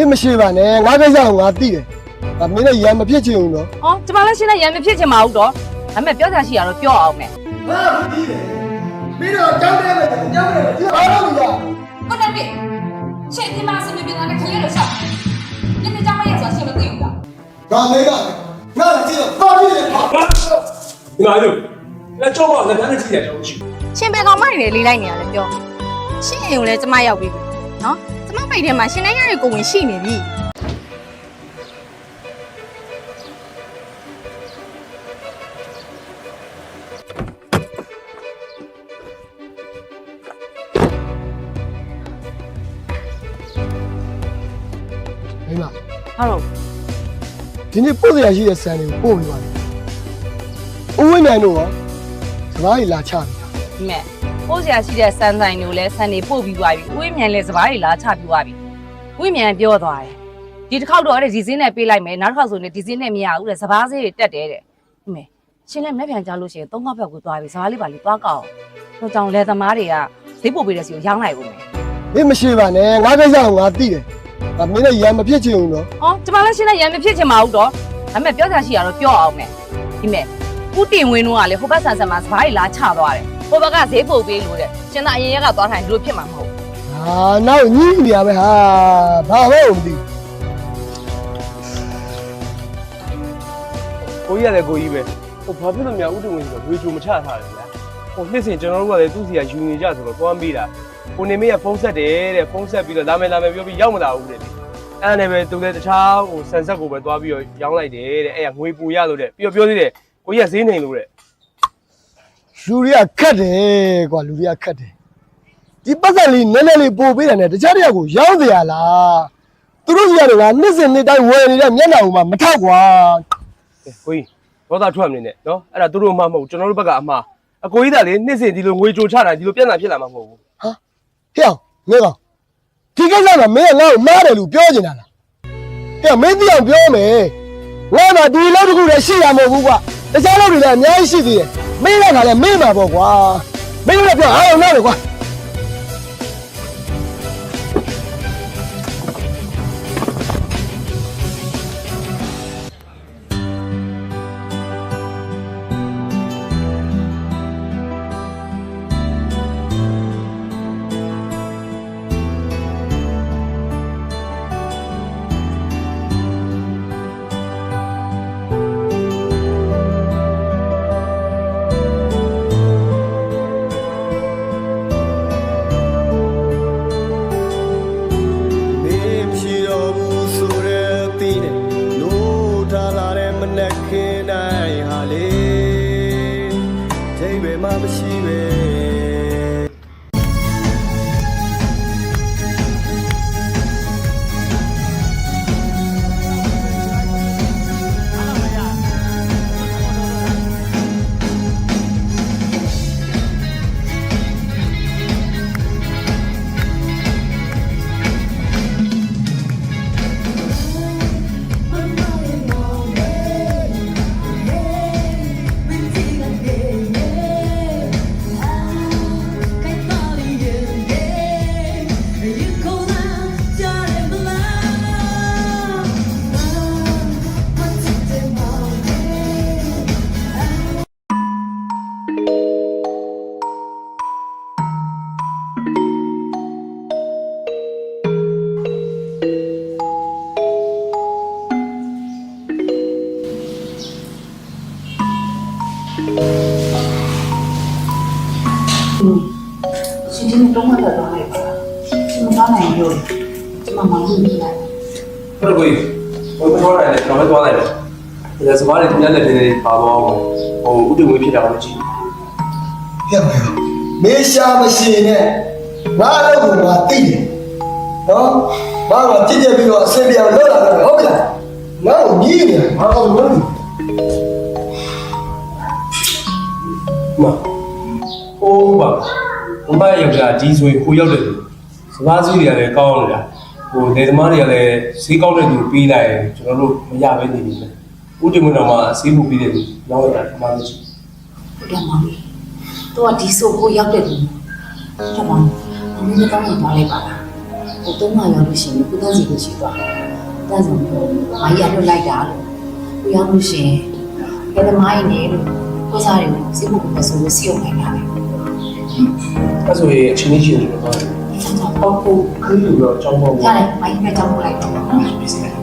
မရှိပါနဲ့ငါကိစ္စကိုငါသိတယ်။မင်းလည်းရံမဖြစ်ချင်ဘူးနော် ဟောကျမလည်းရှင်းလိုက်ရံမဖြစ်ချင်ပါဘူးတော့ဒါပေမဲ့ပြောစရာရှိရတော့ပြောအောင်နဲ့ ။ဘာဖြစ်လဲ။မင်းတော့ကြောက်တယ်ပဲကြောက်တယ်ဒီဘာလို့လဲ ဟုတ်တယ်ပြီရှင်းဒီမှာစနေပြန်လာတဲ့ခလေးလို့ဆက်ဒီနေ့ကြောင်မရဆိုရှင်းမသိဘူးလား ။ဒါမေးကငါလည်းကြည့်တော့ဘာဖြစ်လဲ။ဒီမှာတို့လက်ချောင်းကလက်နဲ့ကြည့်ရတယ်ဟုတ်ရှိ ရှင်ဘယ်ကောင်မတွေလေးလိုက်နေရလဲပြောရှင်းရင်ကိုလည်းကျမရောက်ပြီနော်ကျမပိတ်ထဲမှာရှင်နိုင်ရတဲ့ကိုဝင်ရှိနေပြီ မင်းမ ဟာတော့ ဒီနေ့ပို့စရာရှိတဲ့ဆန်တွေကိုပို့ပြီးပါလေ။ဦးဝင်းနိုင်တို့ရောစကားကြီးလာချပြီ ဒီမဲ့ပို့စရာရှိတဲ့စမ်းဆိုင်တွေကိုလည်းဆန်နေပို့ပြီးသွားပြီဥယျာဉ်လည်းစပားတွေလာချပြီးသွားပြီဥယျာဉ်ပြောသွားတယ်ဒီတစ်ခေါက်တော့အဲ့ဒီဈေးနဲ့ပေးလိုက်မယ်နောက်တစ်ခေါက်ဆိုရင်ဒီဈေးနဲ့မရဘူးတဲ့စပားဈေးတွေတက်တယ်တဲ့ဒီမဲ့ရှင်လည်းမဲ့ပြန်ကြလို့ရှိရင်၃ခေါက်ဘက်ကိုသွားပြီစပားလေးပါလေးသွားကောက်တော့ကြောင်လဲသမားတွေကဈေးပို့ပေးတဲ့စီကိုရောင်းလိုက်ဦးမယ် ။မင်းမရှိပါနဲ့ငါကိစ္စကိုငါသိတယ်။မင်းလည်းရံမဖြစ်ချင်ဘူးနော် ဟောကျမလည်းရှင်းလိုက်ရံမဖြစ်ချင်ပါဘူးတော့ဒါပေမဲ့ပြောစရာရှိရတော့ပြောအောင်နဲ့ဒီမဲ့ဥတင်ဝင်းတို့ကလေဟိုဘက်ဆန်ဆန်မှာစပားတွေလာချသွားတယ်ဟိုဘက်ကဈေးပို့ပေးလို့တဲ့ရှင်သာအရင်ရက်ကသွားထိုင်ဒီလိုဖြစ်မှာမဟုတ် ။ဟာနောက်ညည်းနေရပဲဟာဘာပဲမသိ ကိုကြီးရတယ်ကိုကြီးပဲဟိုဘာဖြစ်လို့များဥတုဝင်ဆိုတော့ဝေချိုမချထားတယ်ဗျာဟိုနှစ်စဉ်ကျွန်တော်တို့ကလည်းသူ့စီကယူနေကြဆိုတော့သွားမေးတာကိုနေမေးကဖုန်းဆက်တယ်တဲ့ဖုန်းဆက်ပြီးတော့လာမယ်ပြောပြီးရောက်မလာဘူးတဲ့အဲ့ဒါနဲ့ပဲသူလည်းတခြားဟိုဆန်ဆက်ကိုပဲသွားပြီးတော့ရောင်းလိုက်တယ်တဲ့အဲ့ကငွေပူရလို့တဲ့ပြီးတော့ပြောသေးတယ်ကိုကြီးကဈေးနေလို့တဲ့ လူတွေကခတ်တယ်ကွာလူတွေကခတ်တယ်ဒီပတ်စံလေးနည်းနည်းလေးပို့ပေးတယ်နဲ့တခြားတယောက်ကိုရောင်းเสียလားသူတို့စီကတော့ကနှစ်စဉ်နှစ်တိုင်းဝယ်နေတဲ့မျက်နှာကိုမှမထောက်ကွာ ကိုကြီးဘောသားထွက်မနေနဲ့နော်အဲ့ဒါသူတို့မှမဟုတ်ကျွန်တော်တို့ဘက်ကအမှားအကိုကြီးကလေနှစ်စဉ်ဒီလိုငွေကြိုချတာဒီလိုပြဿနာဖြစ်လာမှာမဟုတ်ဘူး ဟာဟဲ့အောင်မင်းကောင်ဒီကိစ္စကမင်းကငါ့ကိုမားတယ်လို့ပြောနေတာလားဟဲ့မင်းသိအောင်ပြောမယ်ငါမှဒီလောက်တစ်ခုတည်းရှိရမဟုတ်ဘူးကွာတခြားလောက်တွေလည်းအများကြီးရှိသေးတယ်မင်းလည်းခါလည်းမင်းပါပေါ့ကွာမင်းလည်းပြောအားအောင်နော်ကွာ ရှင်ဒီနေ့တော့မှတော့သွားလိုက်ပါရှင်မသွားနိုင်ဘူးကျမမောင်လို့နေလိုက် ဟုတ်ကိုကြီးဟိုပြောရတယ်ကျွန်တော်လည်းသွားလိုက်တယ်ဒါစမားတွေညနေနေပါတော့ဟိုဥတုဝင်ဖြစ်တာကိုကြည့် ဟဲ့မင်းရှာမရှိနဲ့ငါတော့ကငါသိတယ်နော်ဘာမှကြည့်ကြပြီးတော့အစင်ပြောင်းလောက်လာတယ်ဟုတ်ပြီလားငါ့ကိုညည်းနေဘာလို့မလုပ်ဘူး မဟိုပါဘမယောက်ျားကြီးဆိုရင်ကိုရောက်တယ်စမားစုတွေကလည်းကောင်းနေတာဟိုနေသမားတွေကလည်းဈေးကောင်းတဲ့သူပြီးလိုက်ရင်ကျွန်တော်တို့မရဘဲနေပြီလေဥတုဝင်တော့မှဈေးဖို့ပြီးတယ်ရောင်းလိုက်တာမှမကြည့် ဘုရားမောင်တော့ဒီဆိုကိုရောက်တယ်ဘူးကျမမင်းလည်းကောင်းနေသွားလိုက်ပါလား ကိုသုံးမှရောက်လို့ရှိရင်ကိုတန်းစီကိုရှိသွားတန်းစီကိုမာကြီးကလွတ်လိုက်တာလို့ကိုရောက်လို့ရှိရင်ကဲသမားရင်းနေလို့ကိုစားတွေကိုစိတ်မှုကိုဆိုလို့စီအောင်လိုက်တာပဲ အဲ့ဆိုရင်အချင်းချင်းရှိနေတော့ ဆောင်းပေါ့ကို ခင်းလို့တော့ကြောင်းပေါ့ ရတယ်မာကြီးပဲကြောင်းပို့လိုက်တော့နော် ပြီးစီတယ်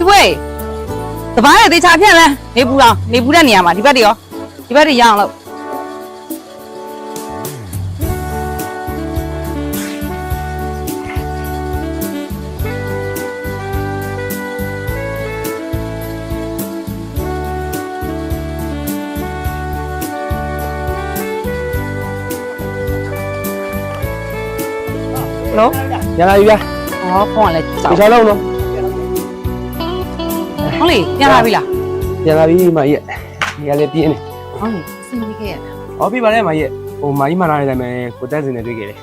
ဝေးတပားရဲ့တေချာဖြန့်လဲနေပူတော့နေပူတဲ့နေရာမှာဒီဘက်တွေရောဒီဘက်တွေရအောင်လို့နော် ရလာပြီဗျာ ဟောဖုန်းကလည်းစော ဒီ က် ချောင်းလုံးနော် ဟုတ်လေပြန်လာပြီလား ရလာပြီမကြီးဒီကလည်းပြင်းနေ ဟုတ်လေစင်ကြီးခဲ့ရတာ ဟောပြပါလေမကြီးဟိုမကြီးမှလာတဲ့အတိုင်းပဲကိုတက်စင်နဲ့တွေ့ခဲ့တယ်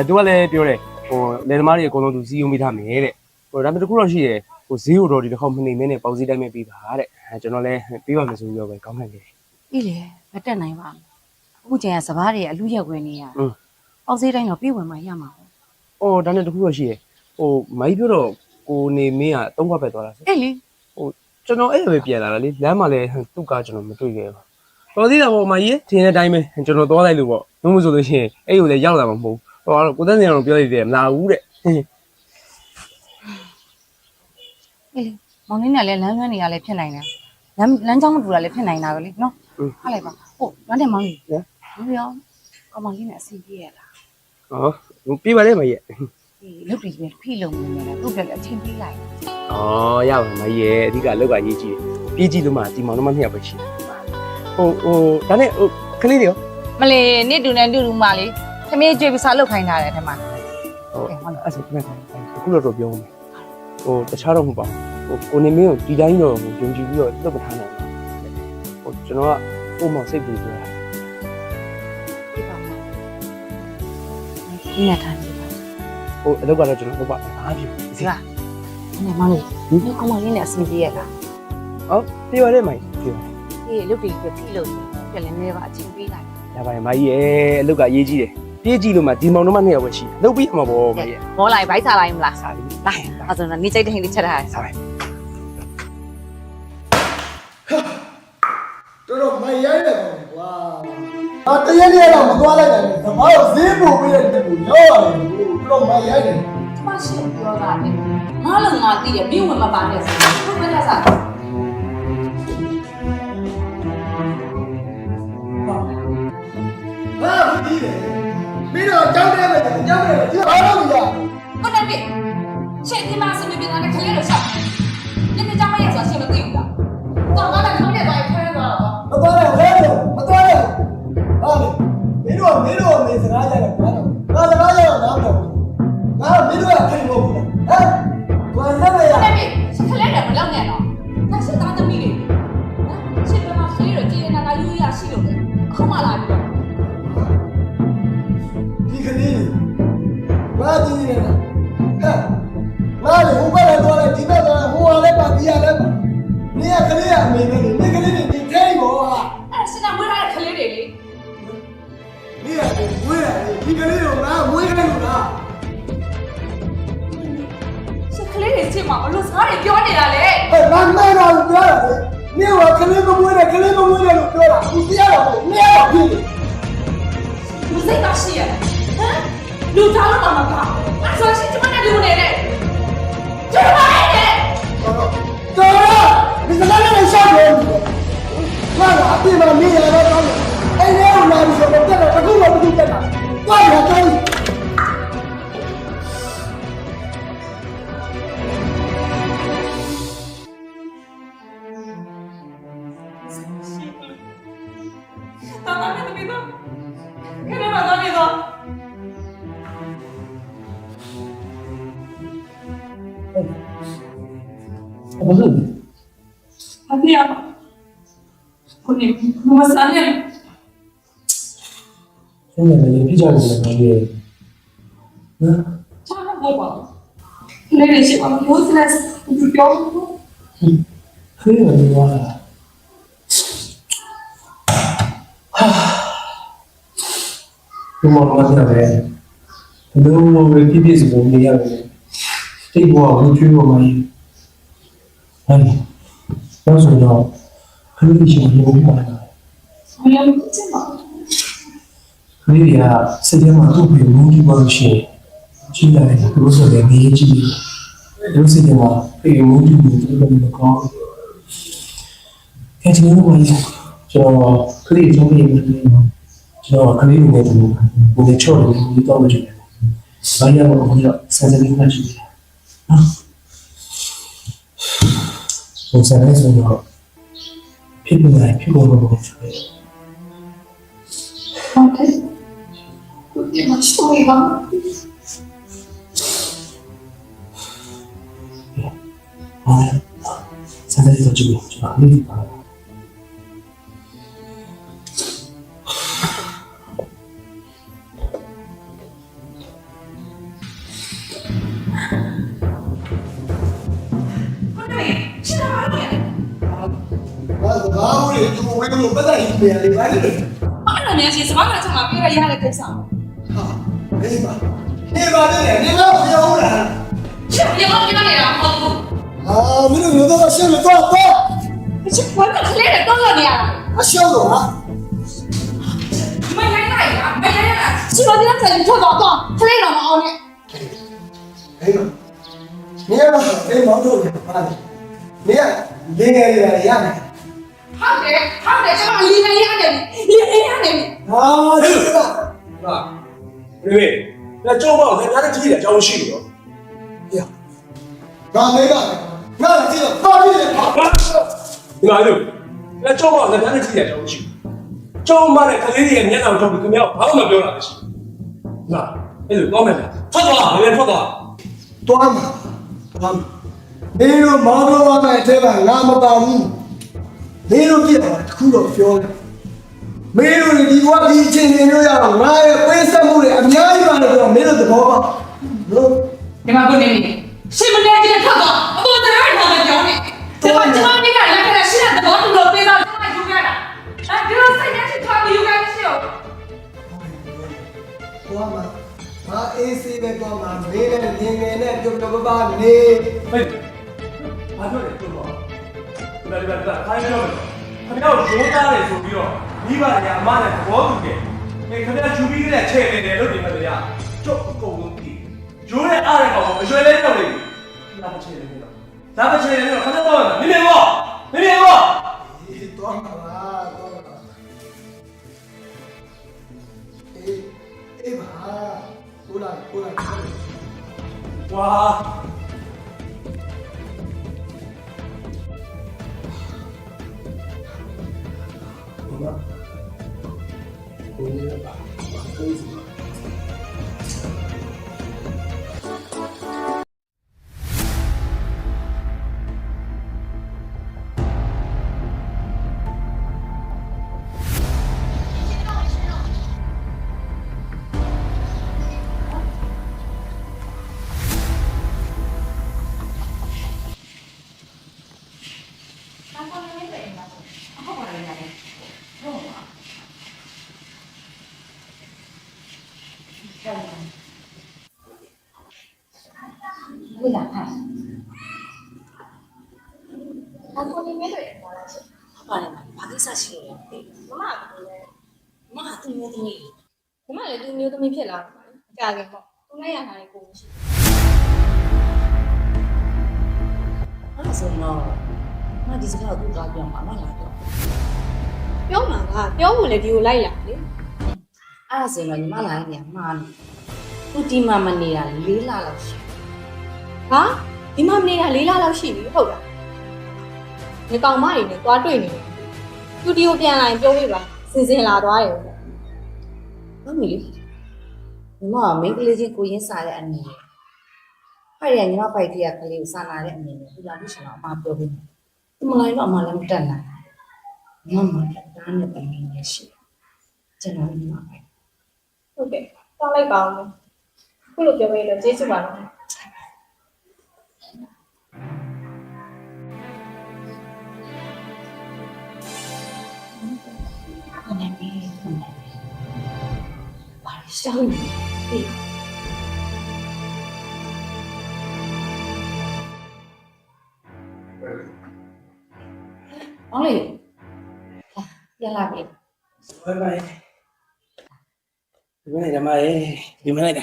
သူကလည်းပြောတယ်ဟိုလယ်သမားတွေအကုန်လုံးသူစီးယုံမိထားမယ်တဲ့ဟိုဒါပေမဲ့တခုတော့ရှိတယ်ဟိုဈေးကိုတော့ဒီတစ်ခေါက်မနေမင်းနဲ့ပေါက်စည်းတိုင်းပဲပြီးပါတဲ့ကျွန်တော်လည်းပြီးပါမယ်ဆိုပြီးတော့ပဲကောင်းနိုင်တယ် အေးလေမတက်နိုင်ပါဘူးအခုကျရင်စပားတွေအလူရက်ဝင်နေရအောက်စေးတိုင်းတော့ပြေးဝင်မှရမှာပေါ့ ။အော်ဒါနဲ့တခုတော့ရှိရယ်။ဟိုမကြီးပြောတော့ကိုနေမင်းက3ခွက်ပဲသွားတာဆို အေးလေ ။ဟိုကျွန်တော်အဲ့လိုပဲပြန်လာတာလေ။လမ်းမှာလည်းသူ့ကားကျွန်တော်မတွေ့ခဲ့ဘူး။တော်သေးတာပေါ့မကြီးထင်းတဲ့အတိုင်းပဲကျွန်တော်သွားလိုက်လို့ပေါ့။ဘုံမဆိုလို့ရှိရင်အဲ့လိုလည်းရောက်လာမှာမဟုတ်ဘူး။ဟိုကတော့ကိုသက်စင်အောင်ပြောလိုက်တယ်မလာဘူးတဲ့ အေးလေမောင်လေးနဲ့လည်းလမ်းလွှမ်းနေရလဲဖြစ်နိုင်တယ်လမ်းကြောင်းမတူတာလည်းဖြစ်နိုင်တာပဲလေနော်ဟုတ်လိုက်ပါဟုတ်လမ်းတဲ့မောင်လေးမောင်လေးရောကောင်မလေးနဲ့အဆင်ပြေရလား ။ဟောပြပါလေမကြီး အေးလုတ်ပြီးပဲဖိလုံနေတယ်သူ့ပြလည်းအချင်းပြေးလိုက် ။အော်ရပါမကြီးရဲ့အဓိကလောက်ကရေးကြည့်။ပြေးကြည့်လို့မှဒီမောင်နှမနှစ်ယောက်ပဲရှိတယ်။ဟိုဒါနဲ့ဟိုကလေးတွေရော မလေးနစ်တူနဲ့တူတူမလေးသမီးကြွေးပြီးစားလုတ်ခိုင်းထားတယ်ထမ ဟိုအဲ့ဆိုပြန်အခုတော့ပြောမယ်။ဟိုတခြားတော့မဟုတ်ပါဘူး။ဟိုကိုနေမင်းကိုဒီတိုင်းတော့ယုံကြည်ပြီးတော့လွတ်မထားနိုင်ဘူး။ဟိုကျွန်တော်ကဟိုမောင်စိတ်ပူပြောတာ ပြပါမယ်ဒီနေ့ထားနေပါ ဟိုအလုပ်ကတော့ကျွန်တော်ဟုတ်ပါအားပြ ဒီကနေ့မောင်လေးဒီကောင်မလေးနဲ့အဆင်ပြေရလား ဟုတ်ပြောရဲမိုင်ပြော အေးလုတ်ပြီးပဲဖိလုံပြလည်းနေပါအချင်းပြေးလိုက် ရပါတယ်မကြီးရဲ့အလုပ်ကရေးကြီးတယ်ပြေးကြည့်လို့မှဒီမောင်နှမနှစ်ယောက်ပဲရှိတယ်လုပ်ပြီးမှာပေါ့မကြီး မောလိုက်ဘိုက်စားလိုက်မလား စားပြီ လာအဲ့ဆိုတော့နေစိတ်တဟင်းလေးချက်ထားတယ် စားပြီ တော်တော်မရိုက်တယ်ကွာတရက်ရက်တော့မသွားလိုက်တယ်သမားကိုဈေးပို့ပေးတဲ့တူကိုရောက်ရတယ်တော်တော်မရိုက်တယ် ကျမရှိပြောတာလေငါလည်းငါသိတယ်မင်းဝင်မပါနဲ့ဆိုတော့ဘယ်နဲ့စား ဟာဒီလေမင်းတို့ကြောက်တယ်ပဲကြောက်တယ်ဒီဘာလို့လဲ ဟုတ်တယ်ပြီချက်ဒီမှာစမပြေတာနဲ့ခလေးလို့ဆောက်ဒီနေ့ကြောင်မရဆိုရှင်မသိဘူးလားတော့ငါလည်းခေါင်းနဲ့သွားခဲသွားတော့ မသွားနဲ့လဲမသွားနဲ့ဟာမင်းတို့နေစကားကြတယ်ဘာလို့ငါစကားကြတော့နားမတော်ဘူးငါမင်းတို့ကထိုင်လို့ဘူးလားဟမ်ဘာလဲရ ဟုတ်တယ်ပြီချက်ခလေးတယ်မလောက်နဲ့တော့ငါချက်သားသမီးလေးနော်ချက်ပြမခလေးတော့ကြည်နေတာကယူရရှိလို့အခုမှလာပြီ ဒီကလေးဘာကြည့်နေလဲဟဲ့ငါလည်းဟို မှာဘလို့စားတွေပြောနေတာလဲ ဟဲ့ငါမဲတော်ပြောတာလေမင်းကကလေးမမွေးနဲ့ကလေးမမွေးနဲ့လို့ပြောတာသူတရားတော့မင်းတော့ဖြစ်နေ လူစိတ်သားရှိရဟမ်လူသားတော့မှာပါအဲ့ဆိုရှင်ကျမနဲ့လူနေတဲ့ကျမရဲ့ တော်ဒီစကားနဲ့ရှောက်တယ်ငါကအပြင်မှာမင်းရတော့တောင်းတယ်အဲ့ဒီကိုလာပြီးဆိုတော့တက်တော့တခုမှမသိတက်တာတွားရတော့ တာတာနဲ့တပီတော့ခဏမှတော့နေတော့ ဘာလို့ အဖေအမကိုနေမစမ်းနေ ဆက်နေနေပြကြတယ်လေနော် ချာတော့ပါလေလေရှိပါမလို့စလက်ဒီပြော ခေးရတယ်ကွာဒီမှာမတ်တယ်ဘယ်လိုပဲပြည့်စုံနေရတယ်တိတ်ဘွားကိုကျွေးပေါ်မှာဟဲ့တော့ဆိုတော့ခလေးရှင်ဘယ်လိုပါလဲ ဘယ်လိုလုပ်ချင်ပါ ခလေးတွေကစိတ်ထဲမှာသူ့ပြေမူးကြည့်ပါလို့ရှိရင်ကြည့်လိုက်တယ်လို့ဆိုတယ်ငရေးကြည့်တယ်လို့စိတ်ထဲမှာပြေမူးကြည့်လို့ဘယ်လိုကောင်းအဲဒီလိုပါလေကျွန်တော်ခလေးကြောင့်နေတယ်ကျွန်တော်ခလေးနေတယ်ဘယ်လိုချော်လို့ဒီတော့မကြည့်ဘူးဘာရအောင်ဘယ်တော့ဆက်စပ်နေမှရှိတယ်နော်ဘုံစရဲဆိုတော့ဖြစ်နေတယ်ဖြစ်ပေါ်လို့ဆိုတယ် ဟုတ်တယ်ဒီမှာရှိနေပါ ဆက်စပ်တော့ကြည့်လို့ကျွန်တော်လေးပါ ကိုနေချစ်တာလေ ဘာလို့လဲသူဝေးလို့ပတ်သက်နေတယ်လေဘာလဲ အဲ့လိုနေစီစမကချက်မှာပြောရရတဲ့ကိစ္စ ဟာအေးပါနေပါနဲ့နေတော့ပြောဦးလား ချစ်ရအောင်ပြောနေတာမဟုတ်ဘူး ဟာမင်းတို့တော့ရှင်းလို့တော့ ချစ်ဘာကလေးနဲ့တော့ရနေရတာ အရှောင်းတော့ဟာ မရိုင်းလိုက်လားမရိုင်းလားချစ်လို့ဒီလက်ဆက်ထွက်တော့ကလေးတော့မအောင်နဲ့ အေးပါနေရတော့အေးမောင်းတော့ပါလေနေရနေရရတယ်ဟုတ်တယ်ကျွန်တော်လီနေရတယ်လီနေရတယ် ဟာဒီက ဟာဒီမေဒါကြောက်ပါဦးခင်ဗျားတို့ကြည့်တယ်အကြောင်းရှိတယ်နော် ဘာမေးပါငါကြည့်တော့ပါပြီလေပါ ဒီမှာလို့ဒါကြောက်ပါဦးခင်ဗျားတို့ကြည့်တယ်အကြောင်းရှိကြောက်မှလည်းကလေးတွေရဲ့မျက်နှာကိုထုတ်ပြီးခင်ဗျားဘာမှမပြောတာမရှိဘူးဟာအဲ့လိုတော့မယ်ဗျာထွက်သွားဘယ်ထွက်သွား တွားမှာဘာနေရောမောင်းတော့မှအထက်ကငါမပါဘူးနေရောပြည့်တာတခုတော့ပြောတယ်မင်းတို့ဒီဘဝဒီအချိန်နေလို့ရအောင်ငါရဲ့ပေးဆက်မှုတွေအများကြီးပါလို့ပြောမင်းတို့သဘောပေါက်နော် ဒီမှာကိုနေနေရှင်မနေကြတဲ့ထွက်တော့အပေါ်တရားထားတယ်ပြောနေကျွန်မမိကလည်းခဏရှင်းတဲ့ဘောတူလို့ပေးတော့ကျွန်မယူခဲ့တာအဲဒီလိုစိတ်နဲ့ချထားပြီးယူခဲ့မရှိဘူး တွားမှာဘာအေးစေးပဲတွားမှာမင်းနဲ့နေငယ်နဲ့ပြုတ်ပြုတ်ပါနေ ဟဲ့ဘာပြောလဲပြောပါဒါခိုင်းပြောမယ်ခင်ဗျားကိုရိုးသားတယ်ဆိုပြီးတော့မိဘတွေကအမနဲ့သဘောတူတယ်ခင်ဗျားယူပြီးတဲ့ချဲ့နေတယ်လို့ဒီမှာတရားကျုပ်အကုန်လုံးပြီးရိုးတဲ့အားရကောင်ကိုအရွယ်လေးတော့လေလာမချဲ့နေတော့ဒါမချဲ့နေတော့ခင်ဗျားတော့မင်းမေဘော အေးတွားမှာလားတွားမှာအေးပါကိုလာ ဝါ ကိုနေမဲတွေပေါ်လာရှင် ဟုတ်ပါတယ်ဘာကိစ္စရှိလို့လဲ မမကလည်း မကသူ့မျိုးသမီး ဒီမှာလည်းသူမျိုးသမီးဖြစ်လာတယ်ပါအကြခင်ပေါ့သူနဲ့ရထားတဲ့ကိုမရှိ အဲ့ဒါဆိုတော့မဒီစကားကိုသွားပြောမှာမလားတော့ ပြောမှာကပြောဖို့လေဒီကိုလိုက်လာလေ အဲ့ဒါဆိုတော့ညီမလာရင်ညမှားနေသူဒီမှာမနေတာ4လလောက်ရှိ ဟာဒီမှာနေတာ4လလောက်ရှိပြီဟုတ်လားဒီကောင်မတွေနဲ့သွားတွေ့နေတယ်စတူဒီယိုပြန်လာရင်ပြောပြပါစင်လာသွားတယ် ဟုတ်ပြီညီမမိန်းကလေးချင်းကိုရင်းစားတဲ့အနေနဲ့အဲ့ဒီညီမပိုက်တီးကကလေးကိုစာနာတဲ့အနေနဲ့သူလာလို့ရှိရင်အမပြောပြီးသူမလိုက်တော့အမလည်းမတက်နိုင်ညီမတားနဲ့တိုင်းနေရှိကျွန်တော်ညီမပဲ ဟုတ်ကဲ့သွားလိုက်ပါဦးခုလိုပြောပေးလို့ကျေးဇူးပါတော့ အနေနဲ့ဘာရှောင်းနေ အောင်လေရလာပြီ ဘိုင်ဘိုင်ဒီမနေ့ဓမ္မရေဒီမနေ့က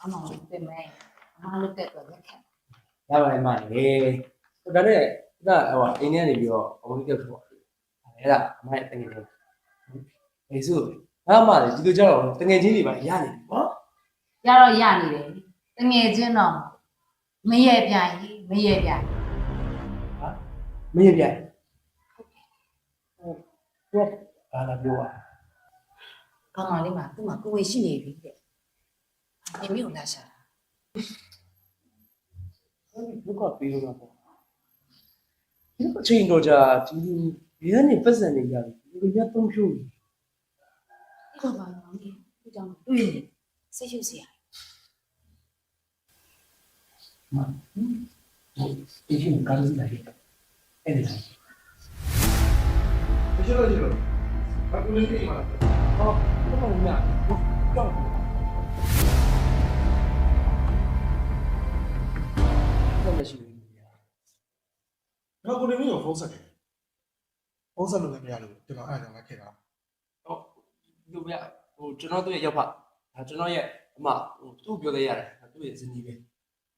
အမေပြင်မယ်အမလုပ်တဲ့တော့လက်ခံ ရပါတယ်မလေးဟိုဒါနဲ့ဒါဟိုအိမ်ထဲကနေပြီးတော့အဝေးကြောက်ထွက်အဲ့ဒါအမရဲ့တငယ်ချင်းအေးစုငါမှလေဒီလိုကြောက်တော့တငယ်ချင်းတွေပါရနေပြီနော် ရတော့ရနေတယ်တငယ်ချင်းတော့မရေပြိုင်မရေပြိုင် မင်းပြဟိုဘာလာပြောอ่ะ ကောင်းပါလိမ့်မှာသူ့မှာကိုယ်ဝေရှိနေပြီတဲ့နေမျိုးလာရှာ ဘုကပေးလို့ပေါ့ဒီအချိန်တော့ကြာဒီဘယ်ကနေပတ်စံနေကြလဲဒီလိုရသုံးဖြိုး ဒီတော့ပါမောင်ကြီးဒီကြောင့်တွေ့နေစိတ်ရှုပ်စရာ ဒီချင်းကားလေးလိုက်အဲ့ဒီ မရှိလို့ရှိလို့အခုလည်းနေမှာ ဟောဘာမှမရကြောက်တော့မရှိဘူး တော့ကိုနေမျိုးကိုဖုန်းဆက်တယ်ဖုန်းဆက်လို့လည်းမရလို့ကျွန်တော်အဲ့ဒါကြောင့်လိုက်ခဲ့တာ ဟောဒီဗျဟိုကျွန်တော်တို့ရဲ့ရောက်ဖဒါကျွန်တော်ရဲ့အမဟိုသူ့ပြောလဲရတယ်သူ့ရဲ့ဇနီးပဲ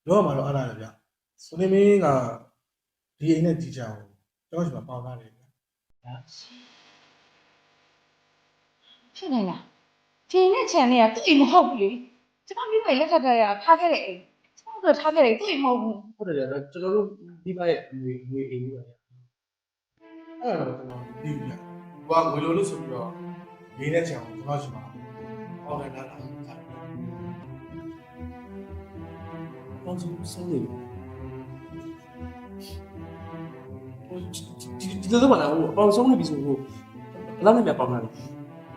တော့မှတော့အဲ့ဒါလေဗျကိုနေမင်းကဒီအိမ်နဲ့ဒီကြောင်ကျွန်တော်ဒီမှာပေါင်းလာတယ်ဗျ ဖြစ်နေလားဒီနဲ့ချန်လေးကသူ့အိမ်မဟုတ်ဘူးလေကျမမျိုးပဲလက်ထပ်ထားရထားခဲ့တဲ့အိမ်ကျမတို့ထားခဲ့တယ်သူ့အိမ်မဟုတ်ဘူး ဟုတ်တယ်ကျွန်တော်တို့ဒီဘက်ရဲ့ငွေအိမ်ကြီးပါ အဲ့ဒါတော့ကျွန်တော်ဒီဗျဟိုကငွေလိုလို့ဆိုပြီးတော့ဒီနဲ့ကြောင်ကျွန်တော်ရှိမှာအော်လိုက်လာတာ ပေါင်းစုံဆုံးနေပြီဒီလိုမှလာဟိုအပေါင်းဆုံးနေပြီဆိုဟိုဘယ်လောက်နဲ့ပြပေါင်းလာလဲ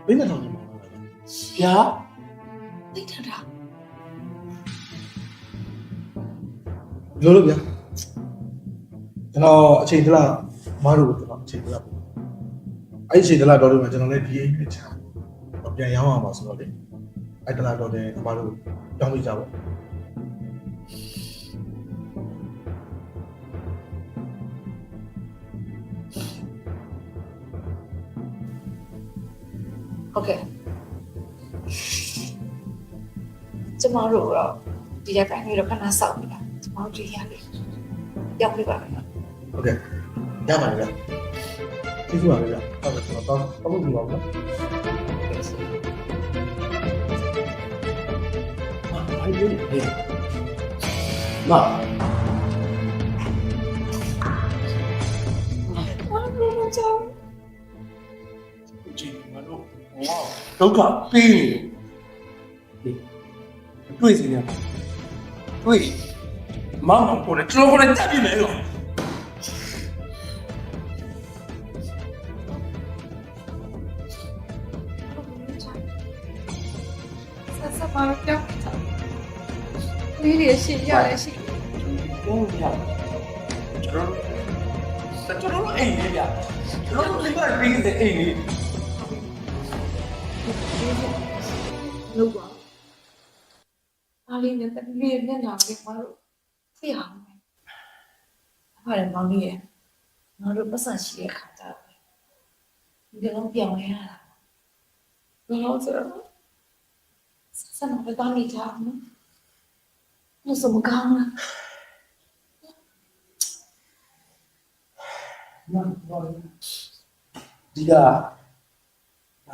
ဘယ်နဲ့ထောင်နေမှာလဲ ဗျာ သိထတာ လို့လို့ဗျကျွန်တော်အချိန်တလားမတို့ကျွန်တော်အချိန်တလားအဲ့အချိန်တလားတော်တယ်မှာကျွန်တော်လည်းဒီအိမ်နဲ့ချာပြန်ရောင်းအောင်ပါဆိုတော့လေအဲ့တလားတော်တယ်မတို့တောင်းပေးကြပါ ဟုတ်ကဲ့ကျမတို့တော့ဒီရက်ပိုင်းလေးတော့ခဏစောင့်နေတာကျမတို့ဒီရတယ်ရောက်ပြီပါမယ် ဟုတ်ကဲ့ရပါတယ်ဗျကျေးဇူးပါဗျဟုတ်ကဲ့ကျွန်တော်တောင်းလို့ပြပါဦးနော် ဘာလို့လဲမ ဘာလို့မကြောက် ကြည့်မလို့ဒုက္ခပေးနေတွေ့စီနေတွေ့မမကိုလည်းကျွန်တော်ကိုလည်းတက်ပြနေရော ဆက်ဆက်ပါပြောင်းလေးတွေရှိရတယ်ရှိ ဟုတ်ပြကျွန်တော်အိမ်လေးပြကျွန်တော်လေးပါပြီးတဲ့အိမ်လေး လို့ပါအားလေးနဲ့တပည့်မျက်နှာလေးမလို့သိအောင် ဟုတ်တယ်မောင်ကြီးရဲ့င ငါတို့ပတ်စံရှိတဲ့ခါကျတော့ဒီလိုပြောင်းရတာဘာလို့ဆိုတော့စမ်းမပါနေကြဘူးနော်စမကောင်းလား ဒီကအ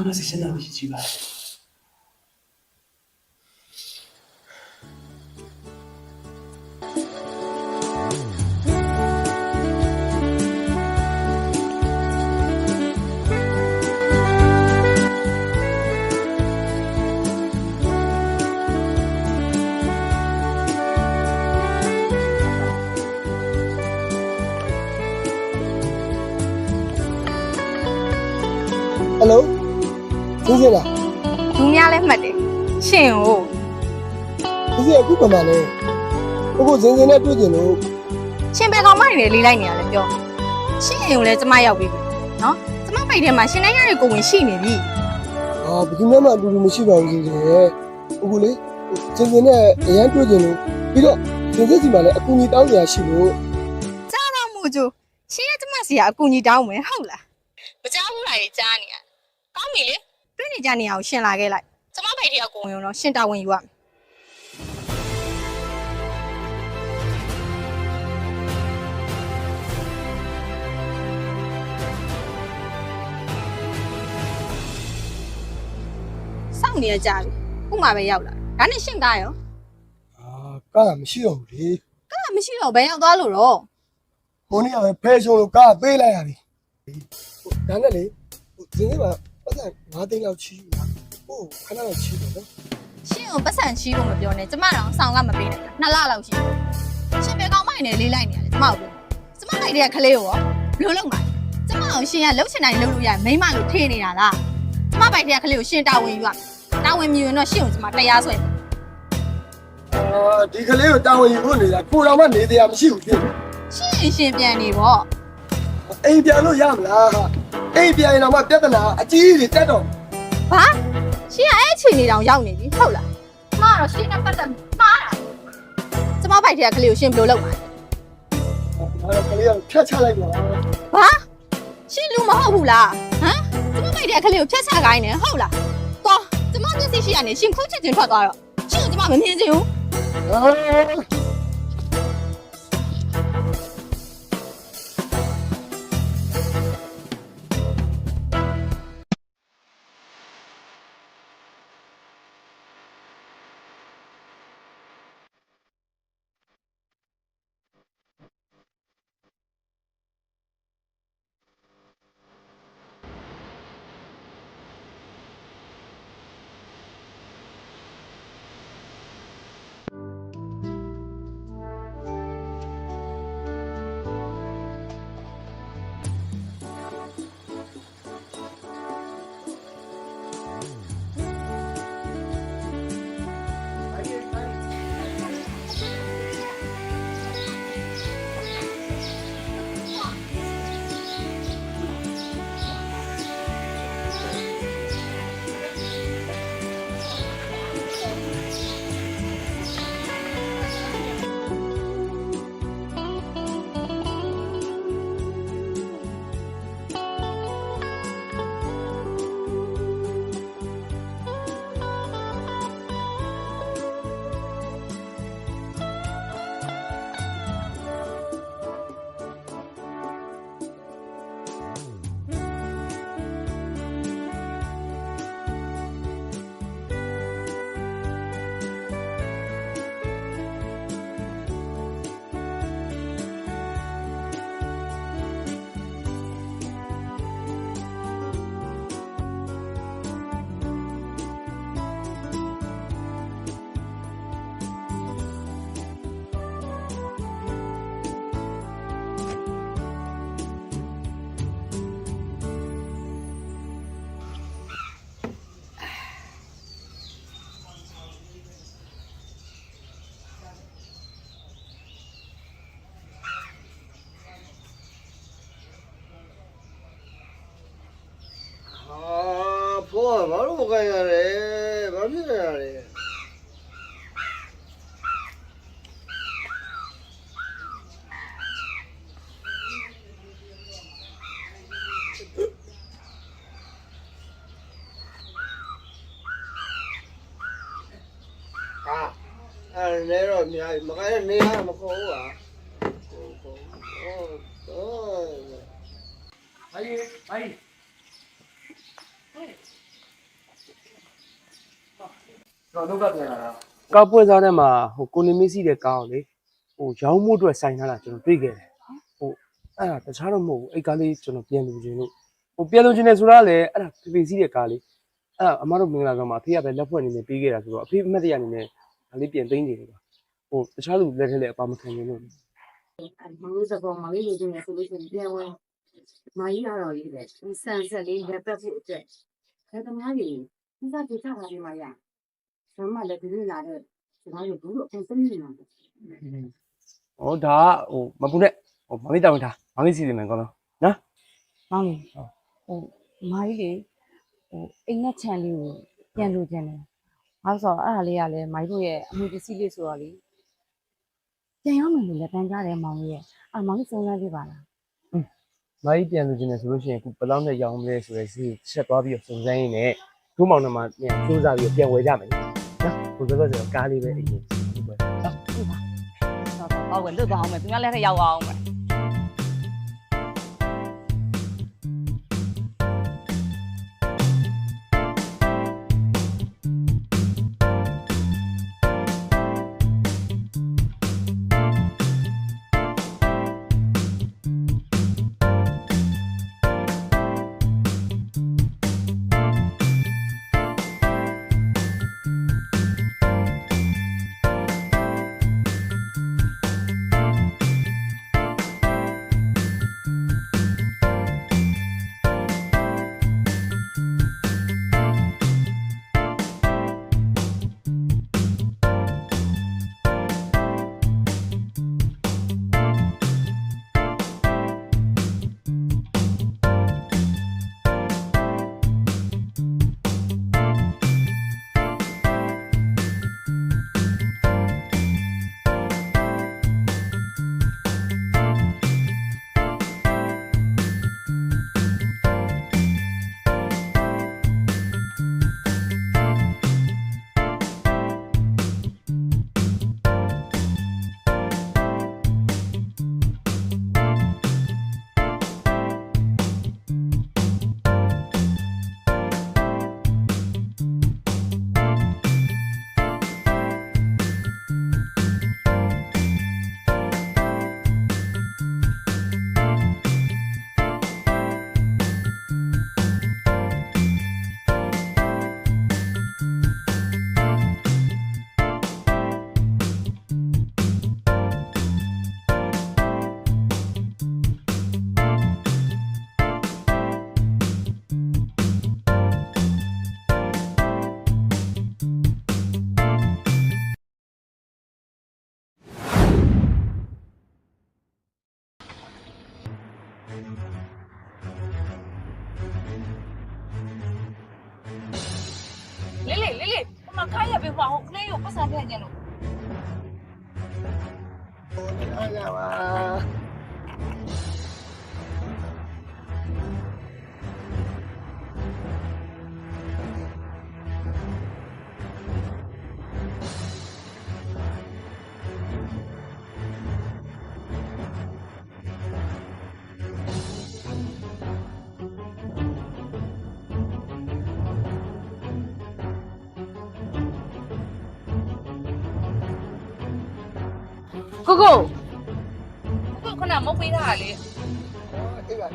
မစီစနာမရှိချီပါ ဟယ်လိုစင်းစင်းလား လူများလဲမှတ်တယ်ရှင်ကို ဒီစီအခုပြန်ပါလေအခုစင်းစင်းနဲ့တွေ့ကြလို့ ရှင်ဘယ်ကောင်မနေလဲလေးလိုက်နေရလဲပြောရှင်ကိုလည်းကျမရောက်ပြီနော်ကျမပိုက်ထဲမှာရှင်နိုင်ရတဲ့ကိုဝင်ရှိနေပြီ အာဘယ်သူမှမအတူတူမရှိပါဘူးစင်းစင်းအခုလေစင်းစင်းနဲ့အရန်တွေ့ကြလို့ပြီးတော့စင်းစင်းစီမှာလည်းအကူကြီးတောင်းနေရရှိလို့ ကြားတော့မို့ကျရှင်ရဲ့ကျမစီကအကူကြီးတောင်းမယ်ဟုတ်လားမကြားဘူးလားကြားနေရကောင်းပြီလေတွေ့နေကြနေအောင်ရှင်လာခဲ့လိုက်ကျမပိုက်ထဲကကိုဝင်တော့ရှင်တာဝန်ယူရမယ်စောင့်နေရကြပြီခုမှပဲရောက်လာဒါနဲ့ရှင်ကားရော အာကားမရှိတော့ဘူးလေ ကားမရှိတော့ဘယ်ရောက်သွားလို့တော့ ဟိုနေ့ကပဲဖဲရှုံးလို့ကားပေးလိုက်ရပြီဒါနဲ့လေစင်းစင်းကပတ်စံ9သိန်းလောက်ချီးလာဟိုခဏတော့ချီးတယ်နော် ရှင်ကိုပတ်စံချီးဖို့မပြောနဲ့ကျမတော့ဆောင်းကမပေးနိုင်ဘူး2လလောက်ရှိတယ်ရှင်ဘယ်ကောင်မိုက်နေလေးလိုက်နေရလဲကျမကိုကျမလိုက်တဲ့ကလေးကိုရောဘလို့လုံးမှာကျမအောင်ရှင်ကလှုပ်ချင်တိုင်းလှုပ်လို့ရမိမလို့ထေးနေတာလားကျမပိုက်တဲ့ကလေးကိုရှင်တာဝန်ယူရတာဝန်မြူရင်တော့ရှင်ကိုကျမတရားဆွဲ အာဒီကလေးကိုတာဝန်ယူဖို့နေတာကိုတော်မှနေတရားမရှိဘူးဖြစ် ရှင်ပြန်နေပေါ့ အိမ်ပြန်လို့ရမလားဟာအိမ်ပြန်ရင်တော့မှပြဿနာအကြီးကြီးတက်တော့ ဘာရှင်ကအဲ့အချိန်နေတောင်ရောက်နေပြီဟုတ်လားကျမကတော့ရှင်နဲ့ပတ်သက်မှားတာကျမပိုက်တဲ့ကလေးကိုရှင်ဘလို့လုံးမှာ ဘာလို့ကလေးကဖြတ်ချလိုက်ပါ ဘာရှင်လူမဟုတ်ဘူးလားဟမ်ကျမပိုက်တဲ့ကလေးကိုဖြတ်ချခိုင်းနေဟုတ်လားသွားကျမမျက်စိရှိရနေရှင်ခုချက်ချင်းထွက်သွားတော့ရှင်ကကျမမမြင်ချင်ဘူး ဟာ ဘာလို့မကိုင်ရလဲဘာဖြစ်နေရလဲ များမခိုင်းနေရမခေါ်ဘူးဟာဘာကြီးဘာကြီးတော့တော့ပြန်လာတာကောက်ပွဲစားထဲမှာဟိုကိုနေမီစီတဲ့ကောင်းလေဟိုရောင်းမှုအတွက်စိုင်ထားတာကျွန်တော်တွေ့ခဲ့တယ်ဟိုအဲ့ဒါတခြားတော့မဟုတ်ဘူးအဲ့ကားလေးကျွန်တော်ပြန်လူချင်းလို့ဟိုပြန်လူချင်းနေဆိုတာလေအဲ့ဒါဖေစီတဲ့ကားလေးအဲ့အမတို့မင်္ဂလာဆောင်မှာအဖေကပဲလက်ဖွဲ့အနေနဲ့ပေးခဲ့တာဆိုတော့အဖေအမတ်တရအနေနဲ့ဒါလေးပြန်သိမ်းနေတယ်ပါဟိုတခြားလူလက်ထဲလည်းအပါမခံနေလို့ မလို့စကောမလေးလူချင်းနဲ့ဆိုလို့ရှိရင်ပြန်ဝင်မကြီးရတော့ရေးတယ်ဆန်ဆက်လေးလက်ပတ်ဖို့အတွက်ဒါသမားကြီးဒီစားဒီစားပါဒီမှာရဆမ်းမလည်းဒီလိုလာတော့ကျွန်တော်တို့ဘူးအပြင်သမီးနေတာ ဟောဒါဟိုမပူနဲ့ဟိုမမေးတောင်းထားမမေးစီတယ်မယ်ကောင်းနော် မောင်လေးဟိုမာကြီးလေဟိုအိမ်နဲ့ခြံလေးကိုပြန်လို့ကျင်တယ်ဘာလို့ဆိုတော့အဲ့ဒါလေးကလည်းမိုင်းတို့ရဲ့အမှုပစ္စည်းလေးဆိုတော့လေပြန်ရောက်မယ်လို့လည်းတန်းကြတယ်မောင်လေးရဲ့အဲ့မောင်လေးစုံစမ်းပြပါလား မကြီးပြန်လူချင်းနေဆိုလို့ရှိရင်ခုဘယ်လောက်နဲ့ရောင်းမလဲဆိုရဲစီချက်သွားပြီးတော့စုံစမ်းရင်းနဲ့ဒုမောင်နှမပြန်စူးစမ်းပြီးပြန်ဝယ်ကြမယ်နော်ဟိုဆိုတော့ကားလေးပဲအရင်ဒီပဲနော် ဟုတ်ပါဟုတ်ကဲ့လွတ်သွားအောင်မယ်သူများလက်ထက်ရောက်အောင်မယ် လေးလေးလေးလေးဟိုမှာခိုင်းရပေးပါဟိုကလေးကိုပတ်စံထည့်ကြလို့ အားရပါ ကိုကိုခုနမုတ်ပေးထားတာလေ အေးပါ